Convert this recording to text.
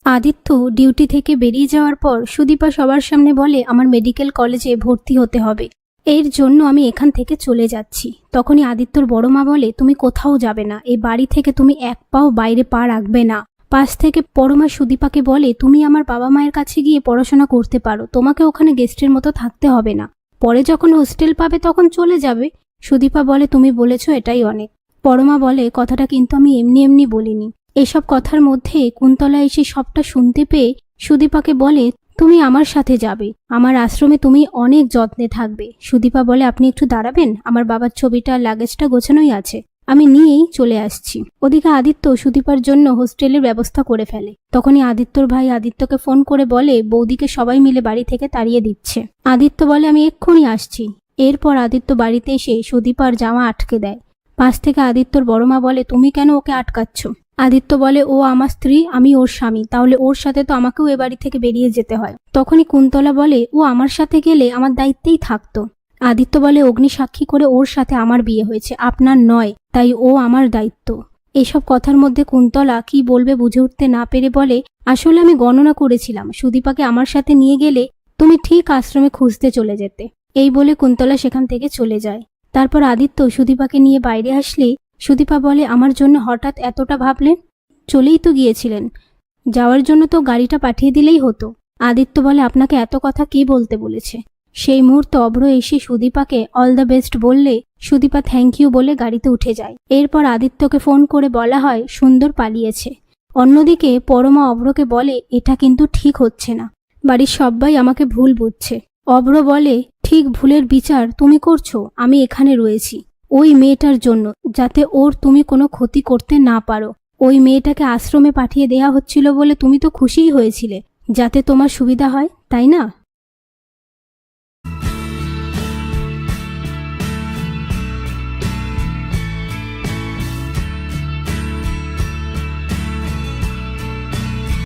Aditya duty থেকে বেরিয়ে যাওয়ার পর সুদীপা সবার সামনে বলে, আমার মেডিকেল কলেজে ভর্তি হতে হবে, এর জন্য আমি এখান থেকে চলে যাচ্ছি। তখনই আদিত্যর বড় মা বলে, তুমি কোথাও যাবে না, এই বাড়ি থেকে তুমি এক পাও বাইরে পা রাখবে না। পাশ থেকে বড় মা সুদীপাকে বলে, তুমি আমার বাবা মায়ের কাছে গিয়ে পড়াশোনা করতে পারো, তোমাকে ওখানে গেস্টের মতো থাকতে হবে না, পরে যখন হোস্টেল পাবে তখন চলে যাবে। সুদীপা বলে, তুমি বলেছো এটাই অনেক। বড় মা বলে, কথাটা কিন্তু আমি এমনি এমনি বলিনি। এসব কথার মধ্যে কুন্তলা এসে সবটা শুনতে পেয়ে সুদীপাকে বলে, তুমি আমার সাথে যাবে, আমার আশ্রমে তুমি অনেক যত্নে থাকবে। সুদীপা বলে, আপনি একটু দাঁড়াবেন, আমার বাবার ছবিটা লাগেজটা গোছানোই আছে, আমি নিয়েই চলে আসছি। ওদিকে আদিত্য সুদীপার জন্য হোস্টেলের ব্যবস্থা করে ফেলে। তখনই আদিত্যর ভাই আদিত্যকে ফোন করে বলে, বৌদিকে সবাই মিলে বাড়ি থেকে তাড়িয়ে দিচ্ছে। আদিত্য বলে, আমি এক্ষুনি আসছি। এরপর আদিত্য বাড়িতে এসে সুদীপার জামা আটকে দেয়। পাশ থেকে আদিত্যর বড় মা বলে, তুমি কেন ওকে আটকাচ্ছ? আদিত্য বলে, ও আমার স্ত্রী, আমি ওর স্বামী, তাহলে ওর সাথে তো আমাকেও এ বাড়ি থেকে বেরিয়ে যেতে হয়। তখনই কুন্তলা বলে, ও আমার সাথে গেলে আমার দায়িত্বেই থাকতো। আদিত্য বলে, অগ্নি সাক্ষী করে ওর সাথে আমার বিয়ে হয়েছে, আপনার নয়, তাই ও আমার দায়িত্ব। এসব কথার মধ্যে কুন্তলা কি বলবে বুঝে উঠতে না পেরে বলে, আসলে আমি গণনা করেছিলাম, সুদীপাকে আমার সাথে নিয়ে গেলে তুমি ঠিক আশ্রমে খুঁজতে চলে যেতে। এই বলে কুন্তলা সেখান থেকে চলে যায়। তারপর আদিত্য সুদীপাকে নিয়ে বাইরে আসলে সুদীপা বলে, আমার জন্য হঠাৎ এতটা ভাবলেন? চলেই তো গিয়েছিলেন, যাওয়ার জন্য তো গাড়িটা পাঠিয়ে দিলেই হতো। আদিত্য বলে, আপনাকে এত কথা কে বলতে বলেছে? সেই মুহূর্তে অভ্র এসে সুদীপাকে অল দ্য বেস্ট বললে সুদীপা থ্যাংক ইউ বলে গাড়িতে উঠে যায়। এরপর আদিত্যকে ফোন করে বলা হয় সুন্দর পালিয়েছে। অন্যদিকে পরমা অভ্রকে বলে, এটা কিন্তু ঠিক হচ্ছে না, বাড়ির সবাই আমাকে ভুল বুঝছে। অভ্র বলে, ঠিক ভুলের বিচার তুমি করছো, আমি এখানে রয়েছি ওই মেয়েটার জন্য, যাতে ওর তুমি কোনো ক্ষতি করতে না পারো। ওই মেয়েটাকে আশ্রমে পাঠিয়ে দেয়া হচ্ছিল বলে তুমি তো খুশিই হয়েছিলে, যাতে তোমার সুবিধা হয়, তাই না?